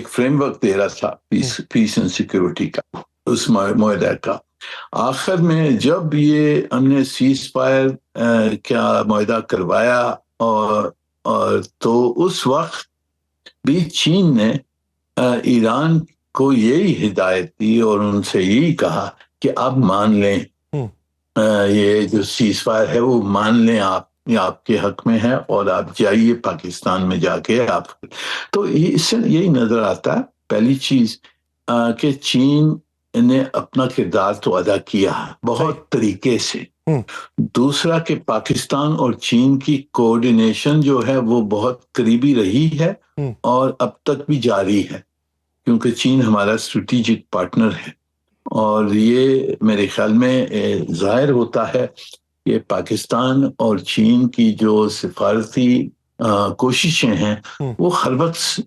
फ्रेमवर्क दे रहा था पीस एंड सिक्योरिटी का, उस मुआहदा का। आखिर में जब ये हमने सीज फायर का मुआहदा करवाया और तो उस वक्त भी चीन ने ईरान को यही हिदायत दी और उनसे यही कहा कि आप मान लें, ये जो सीज फायर है वो मान लें, ये आपके हक में है और आप जाइए पाकिस्तान में जाके आप। तो इससे यही नजर आता है पहली चीज कि चीन ने अपना किरदार तो अदा किया बहुत तरीके से। दूसरा कि पाकिस्तान और चीन की कोऑर्डिनेशन जो है वो बहुत करीबी रही है और अब तक भी जारी है, क्योंकि चीन हमारा स्ट्रेटेजिक पार्टनर है। और ये मेरे ख्याल में जाहिर होता है कि पाकिस्तान और चीन की जो सिफारती कोशिशें हैं वो हर वक्त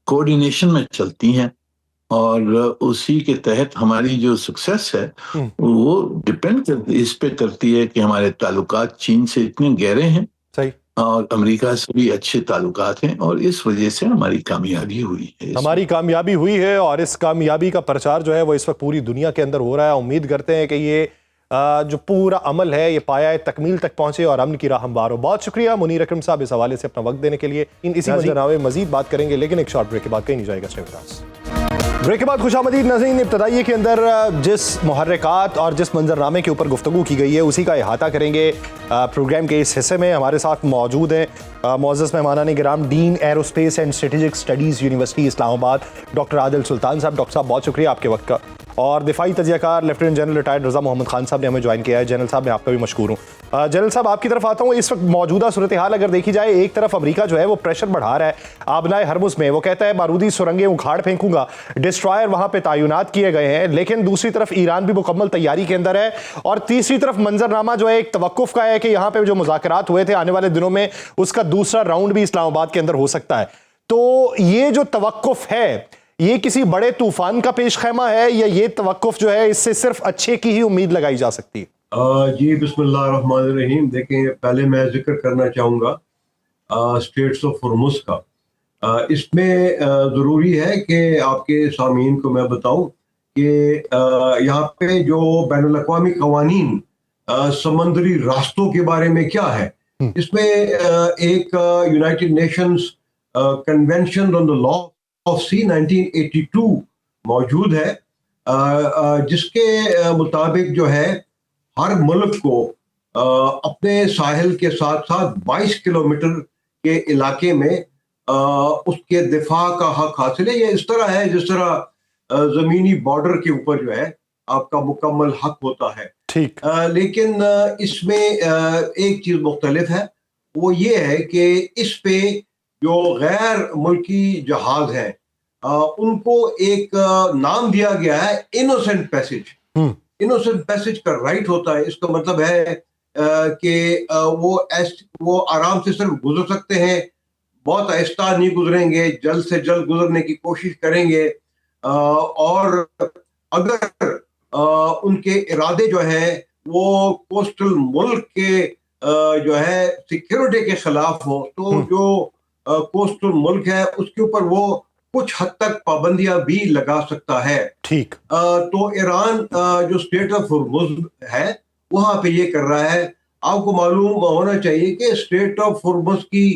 कोऑर्डिनेशन में चलती हैं और उसी के तहत हमारी जो सक्सेस है वो डिपेंड इस पे करती है कि हमारे ताल्लुकात चीन से इतने गहरे हैं। सही। और अमेरिका से भी अच्छे ताल्लुकात हैं और इस वजह से हमारी कामयाबी हुई है। हमारी कामयाबी हुई है और इस कामयाबी का प्रचार जो है वो इस वक्त पूरी दुनिया के अंदर हो रहा है। उम्मीद करते हैं कि ये जो पूरा अमल है ये पाया तकमील तक पहुंचे और अमन की राह हमवार हो। बहुत शुक्रिया मुनीर अकरम साहब इस हवाले से अपना वक्त देने के लिए। इसी मंजरनामे में मजीद बात करेंगे लेकिन एक शॉर्ट ब्रेक के बाद कहीं नहीं जाएगा। ब्रेक के बाद खुशामदीद नाज़रीन, इब्तदाई के अंदर जिस मुहर्रिकात और जिस मंजरनामे के ऊपर गुफ्तगू की गई है उसी का इहाता करेंगे। प्रोग्राम के इस हिस्से में हमारे साथ मौजूद हैं मुअज़्ज़ज़ मेहमानान गिराम, dean aerospace and strategic studies university Islamabad doctor Adil Sultan साहब। डॉक्टर साहब बहुत शुक्रिया आपके वक्त का। और दिफाई तजियाकार lieutenant general retired Raza Mohammad Khan साहब ने हमें ज्वाइन किया है। जनरल साहब मैं आपका भी मशकूर हूँ। जनरल साहब आपकी तरफ आता हूँ। इस वक्त मौजूदा सूरत हाल अगर देखी जाए, एक तरफ अमेरिका जो है वो प्रेशर बढ़ा रहा है आबनाए हरमुज़ में, वो कहता है बारूदी सुरंगें उखाड़ फेंकूंगा, डिस्ट्रॉयर वहां पे तैनात किए गए हैं। लेकिन दूसरी तरफ ईरान भी मुकम्मल तैयारी के अंदर है और तीसरी तरफ मंजरनामा जो है एक तवक्कुफ का है कि यहाँ पे जो मुज़ाकरात हुए थे आने वाले दिनों में उसका दूसरा राउंड भी इस्लामाबाद के अंदर हो सकता है। तो ये जो तवक्कुफ है ये किसी बड़े तूफान का पेश खैमा है या ये तवक्कुफ जो है इससे सिर्फ अच्छे की ही उम्मीद लगाई जा सकती है? जी बिस्मिल्लाहिर्रहमानिर्रहीम। देखें, पहले मैं जिक्र करना चाहूँगा स्ट्रेट्स ऑफ हॉर्मुज़ का। इसमें ज़रूरी है कि आपके सामीन को मैं बताऊं कि यहाँ पे जो बैनुल-अक़वामी क़वानीन समंदरी रास्तों के बारे में क्या है, इसमें एक United Nations convention on the law of sea 1982 मौजूद है, जिसके मुताबिक जो है हर मुल्क को अपने साहिल के साथ साथ 22 किलोमीटर के इलाके में उसके दिफा का हक हासिल है। ये इस तरह है जिस तरह ज़मीनी बॉर्डर के ऊपर जो है आपका मुकम्मल हक होता है। ठीक। लेकिन इसमें एक चीज़ मुख्तलिफ है, वो ये है कि इस पे जो गैर मुल्की जहाज हैं उनको एक नाम दिया गया है इनोसेंट पैसेज। इनोसेंट पैसेज का राइट होता है, इसका मतलब है कि वो आराम से सिर्फ गुजर सकते हैं, बहुत आहिस्ता नहीं गुजरेंगे, जल्द से जल्द गुजरने की कोशिश करेंगे। और अगर उनके इरादे जो है वो कोस्टल मुल्क के जो है सिक्योरिटी के खिलाफ हो, तो जो कोस्टल मुल्क है उसके ऊपर वो कुछ हद तक पाबंदियां भी लगा सकता है। ठीक। तो ईरान जो स्टेट ऑफ हुर्मुज़ है वहां पे ये कर रहा है। आपको मालूम होना चाहिए कि स्टेट ऑफ हुर्मुज़ की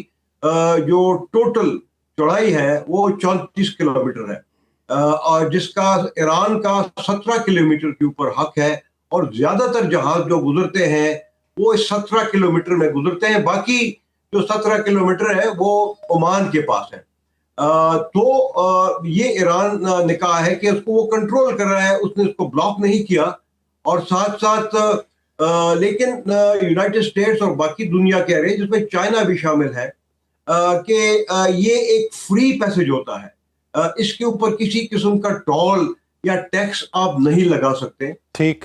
जो टोटल चौड़ाई है वो 34 किलोमीटर है, और जिसका ईरान का 17 किलोमीटर के ऊपर हक है, और ज्यादातर जहाज जो गुजरते हैं वो इस 17 किलोमीटर में गुजरते हैं। बाकी जो 17 किलोमीटर है वो ओमान के पास है। तो ये ईरान ने कहा है कि उसको वो कंट्रोल कर रहा है, उसने उसको ब्लॉक नहीं किया। और साथ साथ लेकिन यूनाइटेड स्टेट्स और बाकी दुनिया कह रहे हैं, जिसमें चाइना भी शामिल है, कि ये एक फ्री पैसेज होता है, इसके ऊपर किसी किस्म का टोल या टैक्स आप नहीं लगा सकते। ठीक।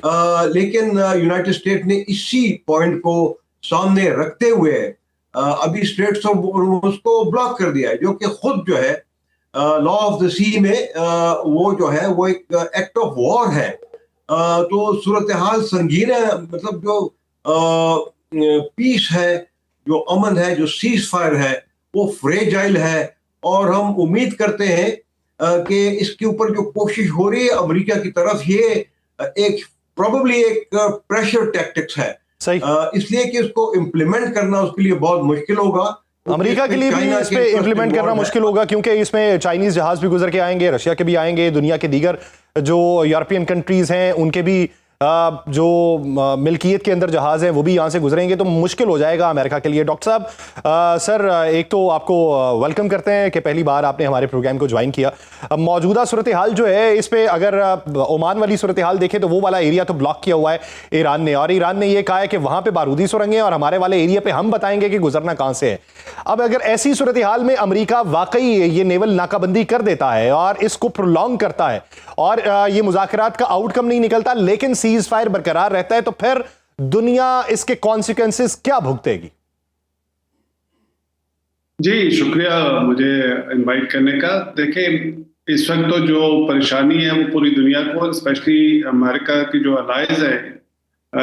लेकिन यूनाइटेड स्टेट ने इसी पॉइंट को सामने रखते हुए अभी स्टेट्स ऑफ होर्मुज़ को ब्लॉक कर दिया है, जो कि खुद जो है लॉ ऑफ द सी में वो जो है वो एक एक्ट ऑफ वॉर है। तो सूरत हाल संगीन है, मतलब जो पीस है, जो अमन है, जो सीज फायर है, वो फ्रेजाइल है। और हम उम्मीद करते हैं कि इसके ऊपर जो कोशिश हो रही है अमेरिका की तरफ, ये एक प्रोबेबली एक प्रेशर टैक्टिक्स है। सही। इसलिए कि इसको इम्प्लीमेंट करना उसके लिए बहुत मुश्किल होगा। अमेरिका के लिए भी इस पे इम्प्लीमेंट करना मुश्किल होगा, क्योंकि इसमें चाइनीज जहाज भी गुजर के आएंगे, रशिया के भी आएंगे, दुनिया के दीगर जो यूरोपियन कंट्रीज हैं उनके भी जो मिल्कियत के अंदर जहाज हैं वो भी यहाँ से गुजरेंगे, तो मुश्किल हो जाएगा अमेरिका के लिए। डॉक्टर साहब, सर एक तो आपको वेलकम करते हैं कि पहली बार आपने हमारे प्रोग्राम को ज्वाइन किया। मौजूदा सूरत हाल जो है इस पे अगर ओमान वाली सूरत हाल देखें तो वो वाला एरिया तो ब्लॉक किया हुआ है ईरान ने, और ईरान ने ये कहा है कि वहां पे बारूदी सुरंगें और हमारे वाले एरिया पे हम बताएंगे कि गुजरना कहां से है। अब अगर ऐसी सूरत हाल में अमेरिका वाकई ये नेवल नाकाबंदी कर देता है और इसको प्रोलॉन्ग करता है और ये मुज़ाकरात का आउटकम नहीं निकलता लेकिन सीज फायर बरकरार रहता है, तो फिर दुनिया इसके कॉन्सिक्वेंसेस क्या भुगतेगी? जी शुक्रिया मुझे इनवाइट करने का। देखिए इस वक्त तो जो परेशानी है वो पूरी दुनिया को, स्पेशली अमेरिका की जो अलाइज है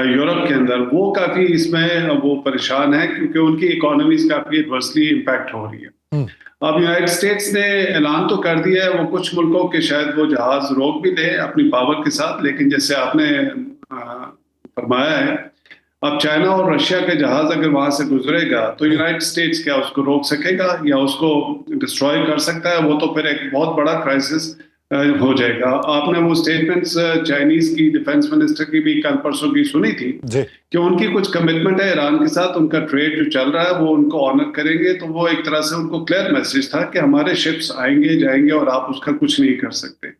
यूरोप के अंदर, वो काफी इसमें वो परेशान है क्योंकि उनकी इकोनॉमीज काफी एडवर्सली इम्पैक्ट हो रही है। अब यूनाइटेड स्टेट्स ने ऐलान तो कर दिया है, वो कुछ मुल्कों के शायद वो जहाज रोक भी ले अपनी पावर के साथ, लेकिन जैसे आपने फरमाया है अब चाइना और रशिया के जहाज अगर वहां से गुजरेगा तो यूनाइटेड स्टेट्स क्या उसको रोक सकेगा या उसको डिस्ट्रॉय कर सकता है? वो तो फिर एक बहुत बड़ा क्राइसिस हो जाएगा। आपने वो स्टेटमेंट्स चाइनीज की डिफेंस मिनिस्टर की भी कल परसों की सुनी थी कि उनकी कुछ कमिटमेंट है ईरान के साथ, उनका ट्रेड जो चल रहा है वो उनको ऑनर करेंगे। तो वो एक तरह से उनको क्लियर मैसेज था कि हमारे शिप्स आएंगे जाएंगे और आप उसका कुछ नहीं कर सकते।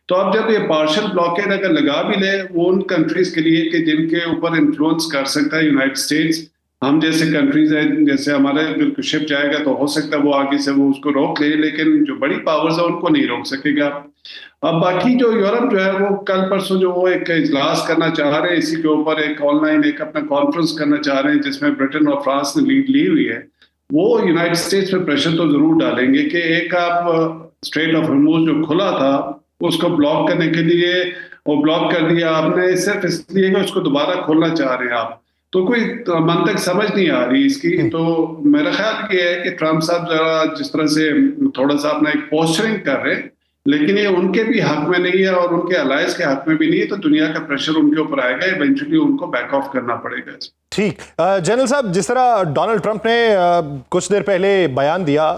तो अब जब ये पार्शियल ब्लॉकेड अगर लगा भी ले वो उन कंट्रीज के लिए कि जिनके ऊपर इन्फ्लुएंस कर सकता है यूनाइटेड स्टेट्स, हम जैसे कंट्रीज हैं, जैसे हमारे बिल्कुल शिप जाएगा तो हो सकता है वो आगे से वो उसको रोक ले, लेकिन जो बड़ी पावर्स है उनको नहीं रोक सकेगा। अब बाकी जो यूरोप जो है वो कल परसों जो वो एक इजलास करना चाह रहे हैं, इसी के ऊपर एक ऑनलाइन एक अपना कॉन्फ्रेंस करना चाह रहे हैं जिसमें ब्रिटेन और फ्रांस ने लीड ली हुई है। वो यूनाइटेड स्टेट्स पे प्रेशर तो जरूर डालेंगे कि एक आप स्ट्रेट ऑफ हॉर्मुज़ जो खुला था उसको ब्लॉक करने के लिए वो ब्लॉक कर दिया आपने सिर्फ इसलिए कि उसको दोबारा खोलना चाह रहे हैं आप, तो कोई मंतक समझ नहीं आ रही इसकी। तो मेरा ख्याल ये है कि ट्रम्प साहब जरा जिस तरह से थोड़ा सा अपना एक पोस्चरिंग कर रहे हैं, लेकिन ये उनके भी हक में नहीं है और उनके अलायंस के हक में भी नहीं है, तो दुनिया का प्रेशर उनके ऊपर आएगा, इवेंचुअली उनको बैक ऑफ करना पड़ेगा। ठीक। जनरल साहब, जिस तरह डोनाल्ड ट्रंप ने कुछ देर पहले बयान दिया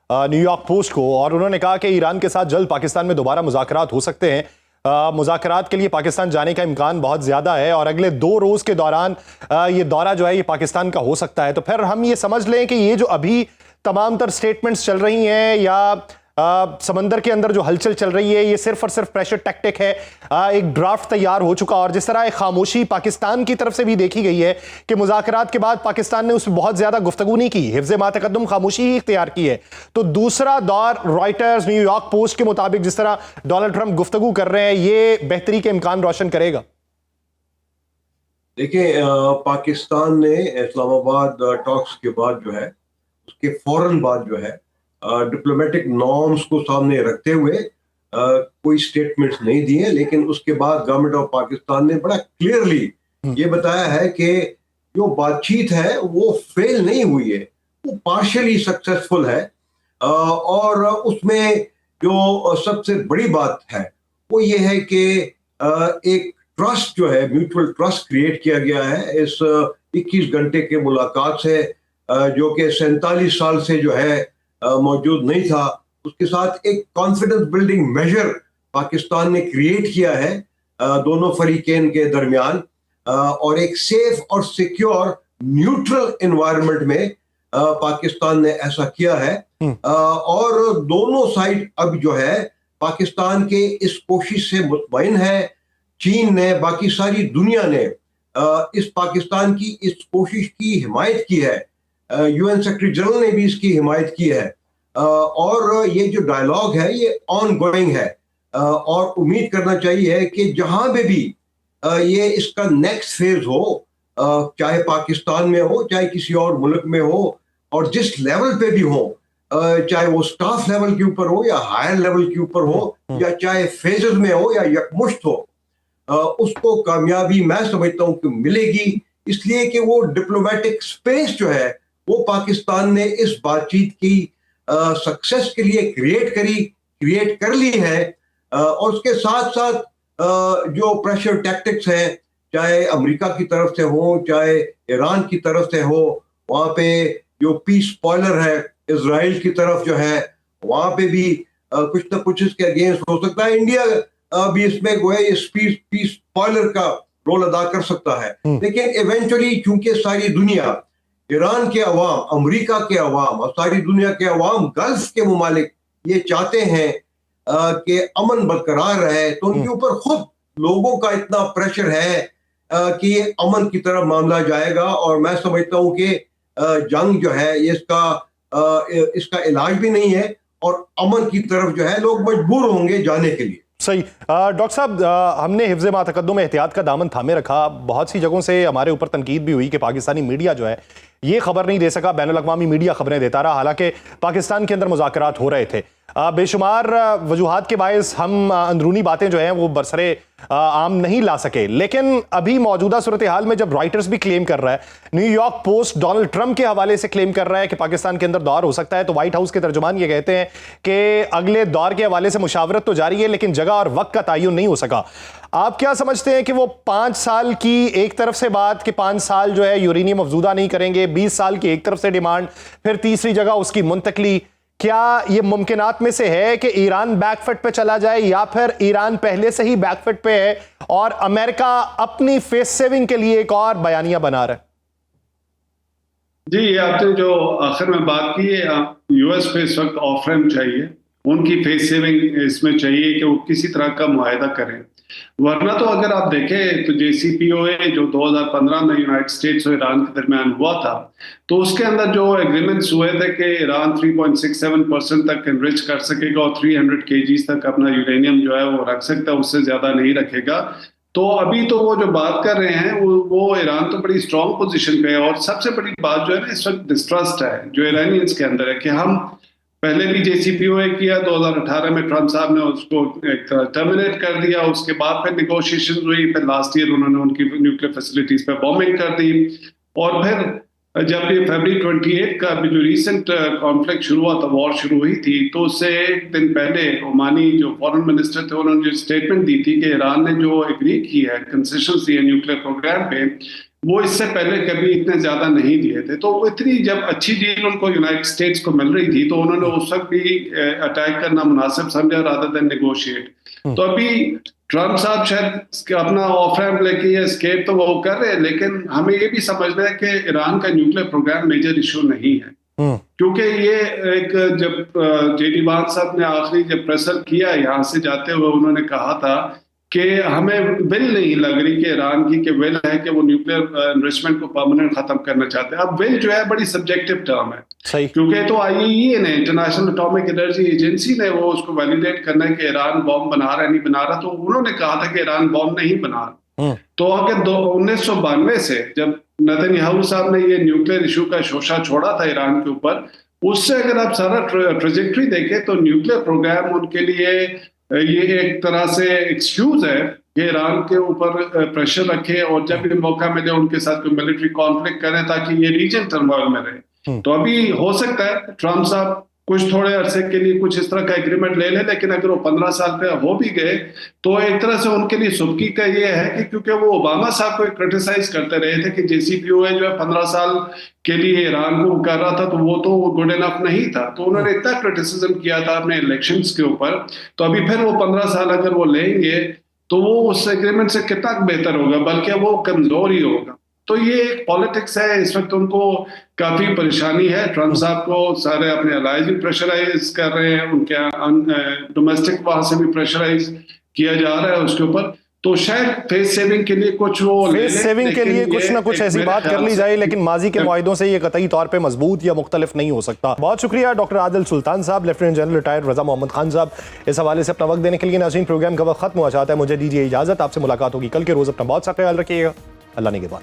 न्यूयॉर्क पोस्ट को और उन्होंने कहा कि ईरान के साथ जल्द पाकिस्तान में दोबारा मुज़ाकरात हो सकते हैं, मुज़ाकरात के लिए पाकिस्तान जाने का इम्कान बहुत ज़्यादा है और अगले 2 रोज़ के दौरान ये दौरा जो है ये पाकिस्तान का हो सकता है, तो फिर हम ये समझ लें कि ये जो अभी तमाम तर स्टेटमेंट्स चल रही हैं या समंदर के अंदर जो हलचल चल रही है ये सिर्फ और सिर्फ प्रेशर टैक्टिक है, एक ड्राफ्ट तैयार हो चुका, और जिस तरह एक खामोशी पाकिस्तान की तरफ से भी देखी गई है कि मुज़ाकरात के बाद पाकिस्तान ने उस पर बहुत ज्यादा गुफ्तगू नहीं की, हिफ्ज़ मातकद्दुम खामोशी ही इख्तियार की है। तो दूसरा दौर रॉयटर्स, न्यूयॉर्क पोस्ट के मुताबिक जिस तरह डोनाल्ड ट्रंप गुफ्तगू कर रहे हैं, ये बेहतरी के इम्कान रोशन करेगा? देखिए, पाकिस्तान ने इस्लामाबाद टॉक्स के बाद जो है, उसके फौरन बाद जो है, डिप्लोमेटिक नॉर्म्स को सामने रखते हुए कोई स्टेटमेंट्स नहीं दिए, लेकिन उसके बाद गवर्नमेंट ऑफ पाकिस्तान ने बड़ा क्लियरली ये बताया है कि जो बातचीत है वो फेल नहीं हुई है, वो पार्शियली सक्सेसफुल है। और उसमें जो सबसे बड़ी बात है वो ये है कि एक ट्रस्ट जो है, म्यूचुअल ट्रस्ट क्रिएट किया गया है इस 21 घंटे के मुलाकात से, जो कि 47 साल से जो है मौजूद नहीं था। उसके साथ एक कॉन्फिडेंस बिल्डिंग मेजर पाकिस्तान ने क्रिएट किया है दोनों फरीकैन के दरमियान, और एक सेफ और सिक्योर न्यूट्रल एनवायरनमेंट में पाकिस्तान ने ऐसा किया है। और दोनों साइड अब जो है पाकिस्तान के इस कोशिश से मुतमईन है। चीन ने, बाकी सारी दुनिया ने इस पाकिस्तान की इस कोशिश की हिमायत की है, यूएन सेक्रेटरी जनरल ने भी इसकी हिमायत की है, और ये जो डायलॉग है ये ऑन गोइंग है, और उम्मीद करना चाहिए कि जहां पे भी ये इसका नेक्स्ट फेज हो, चाहे पाकिस्तान में हो चाहे किसी और मुल्क में हो, और जिस लेवल पे भी हो, चाहे वो स्टाफ लेवल के ऊपर हो या हायर लेवल के ऊपर हो, या चाहे फेजेस में हो या यकमुश्त हो, उसको कामयाबी मैं समझता हूं कि मिलेगी, इसलिए कि वो डिप्लोमेटिक स्पेस जो है वो पाकिस्तान ने इस बातचीत की सक्सेस के लिए क्रिएट कर ली है। और उसके साथ साथ जो प्रेशर टैक्टिक्स हैं, चाहे अमेरिका की तरफ से हो चाहे ईरान की तरफ से हो, वहां पे जो पीस स्पॉइलर है इजराइल की तरफ जो है, वहां पे भी कुछ ना कुछ इसके अगेंस्ट हो सकता है। इंडिया भी इसमें वो है पीस स्पॉइलर का रोल अदा कर सकता है, लेकिन इवेंचुअली चूंकि सारी दुनिया, ईरान के अवाम, अमेरिका के अवाम और सारी दुनिया के अवाम, गल्फ के मुमालिक ये चाहते हैं कि अमन बरकरार रहे, तो उनके ऊपर खुद लोगों का इतना प्रेशर है कि ये अमन की तरफ मामला जाएगा। और मैं समझता हूं कि जंग जो है ये इसका इलाज भी नहीं है, और अमन की तरफ जो है लोग मजबूर होंगे जाने के लिए। सही। डॉक्टर साहब, हमने हिफ्ज़ मातकद्दुम में एहतियात का दामन थामे रखा। बहुत सी जगहों से हमारे ऊपर तनकीद भी हुई कि पाकिस्तानी मीडिया जो है ये खबर नहीं दे सका, बैनुल अक़वामी मीडिया खबरें देता रहा, हालांकि पाकिस्तान के अंदर मुज़ाकरात हो रहे थे। बेशुमार वजूहात के बायस हम अंदरूनी बातें जो हैं वो बरसरे आम नहीं ला सके, लेकिन अभी मौजूदा सूरत हाल में जब रॉयटर्स भी क्लेम कर रहा है, न्यूयॉर्क पोस्ट डोनाल्ड ट्रंप के हवाले से क्लेम कर रहा है कि पाकिस्तान के अंदर दौर हो सकता है, तो व्हाइट हाउस के तर्जुमान ये कहते हैं कि अगले दौर के हवाले से मुशावरत तो जारी है, लेकिन जगह और वक्त का तयन नहीं हो सका। आप क्या समझते हैं कि वो 5 साल की एक तरफ से बात कि 5 साल जो है यूरेनियम अफजूदा नहीं करेंगे, 20 साल की एक तरफ से डिमांड, फिर तीसरी जगह उसकी मुंतकली, क्या ये मुमकिनात में से है कि ईरान बैकफुट पे चला जाए, या फिर ईरान पहले से ही बैकफुट पे है और अमेरिका अपनी फेस सेविंग के लिए एक और बयानिया बना रहा है? जी, ये आपने जो आखिर में बात की है, यूएस पे इस वक्त ऑफ रैम्प चाहिए, उनकी फेस सेविंग इसमें चाहिए कि वो किसी तरह का मुआहदा करें, वरना तो अगर आप देखें तो JCPOA जो 2015 में यूनाइटेड स्टेट्स और ईरान के दरमियान हुआ था, तो उसके अंदर जो एग्रीमेंट्स हुए थे कि ईरान 3.67% तक एनरिच कर सकेगा और 300 kg तक अपना यूरेनियम जो है वो रख सकता है, उससे ज्यादा नहीं रखेगा। तो अभी तो वो जो बात कर रहे हैं वो ईरान तो बड़ी स्ट्रॉन्ग पोजीशन पे है, और सबसे बड़ी बात जो है ना इस वक्त डिस्ट्रस्ट है जो ईरानियंस के अंदर है कि हम पहले भी JCPOA किया, 2018 में ट्रंप साहब ने उसको टर्मिनेट कर दिया, उसके बाद फिर निगोशिएशन हुई, फिर लास्ट ईयर उन्होंने उनकी न्यूक्लियर फैसिलिटीज पे बॉम्बिंग कर दी, और फिर जब ये फरवरी 28 का अभी जो रीसेंट कॉन्फ्लिक्ट शुरू हुआ था, वॉर शुरू हुई थी, तो उससे एक दिन पहले ओमानी जो फॉरेन मिनिस्टर थे उन्होंने जो स्टेटमेंट दी थी कि ईरान ने जो एग्री की है, कंसेशंस दिए न्यूक्लियर प्रोग्राम पे, वो इससे पहले कभी इतने ज्यादा नहीं दिए थे। तो इतनी जब अच्छी डील उनको यूनाइटेड स्टेट्स को मिल रही थी, तो उन्होंने उस वक्त भी अटैक करना मुनासिब समझा रादर देन नेगोशिएट। तो अभी ट्रंप साहब शायद अपना ऑफ रैम्प लेके एस्केप तो वो कर रहे हैं, लेकिन हमें ये भी समझना है कि ईरान का न्यूक्लियर प्रोग्राम मेजर इशू नहीं है, क्योंकि ये एक जब जेडी वांस साहब ने आखिरी जब प्रेशर किया यहाँ से जाते हुए, उन्होंने कहा था कि हमें विल नहीं लग रही कि ईरान की कि विल है कि वो न्यूक्लियर एनरिचमेंट को परमानेंट खत्म करना चाहते हैं। अब विल जो है बड़ी सब्जेक्टिव टर्म है, सही, क्योंकि तो आईएईए ने, इंटरनेशनल एटॉमिक एनर्जी एजेंसी ने वो उसको वैलिडेट करना है कि ईरान बॉम्ब बना रहा है नहीं बना रहा, तो उन्होंने कहा था कि ईरान बॉम्ब नहीं बना रहा। तो अगर 1992 से जब नेतन्याहू साहब ने ये न्यूक्लियर इशू का शोशा छोड़ा था ईरान के ऊपर, उससे अगर आप सारा ट्रेजेक्टरी देखें तो न्यूक्लियर प्रोग्राम उनके लिए ये एक तरह से एक्सक्यूज है कि ईरान के ऊपर प्रेशर रखे और जब भी मौका मिले उनके साथ कोई मिलिट्री कॉन्फ्लिक्ट करें ताकि ये रीजन टर्मोइल में रहे। तो अभी हो सकता है ट्रम्प साहब कुछ थोड़े अरसे के लिए कुछ इस तरह का एग्रीमेंट ले ले, लेकिन अगर वो 15 साल पे हो भी गए तो एक तरह से उनके लिए सुबकी का ये है कि क्योंकि वो ओबामा साहब को क्रिटिसाइज करते रहे थे कि JCPOA जो है 15 साल के लिए ईरान को कर रहा था तो वो तो गुड इनफ नहीं था, तो उन्होंने इतना क्रिटिसिज्म किया था अपने इलेक्शंस के ऊपर। तो अभी फिर वो 15 साल अगर वो लेंगे तो वो उस एग्रीमेंट से कितना बेहतर होगा, बल्कि वो कमजोर ही होगा। तो ये एक पॉलिटिक्स है, इस वक्त उनको काफी परेशानी है। ट्रम्प साहब को सारे अपने अलाइज भी प्रेशराइज कर रहे हैं, उनके डोमेस्टिक वहां से भी प्रेशराइज किया जा रहा है उसके ऊपर। तो शायद फेस सेविंग के लिए कुछ वो फेस सेविंग के लिए कुछ ना कुछ ऐसी बात कर ली जाए, लेकिन माजी के मुआहिदों से ये कतई तौर पे मजबूत या मुख्तलिफ नहीं हो सकता। बहुत शुक्रिया डॉक्टर आदिल सुल्तान साहब, लेफ्टिनेंट जनरल रिटायर्ड रजा मोहम्मद खान साहब, इस हवाले से अपना वक्त देने के लिए। नाज़रीन, प्रोग्राम का वक्त खत्म हुआ चाहता है, मुझे दीजिए इजाजत। आपसे मुलाकात होगी कल के रोज। अपना बहुत सा ख्याल रखिएगा। अल्लाह ने के बाद।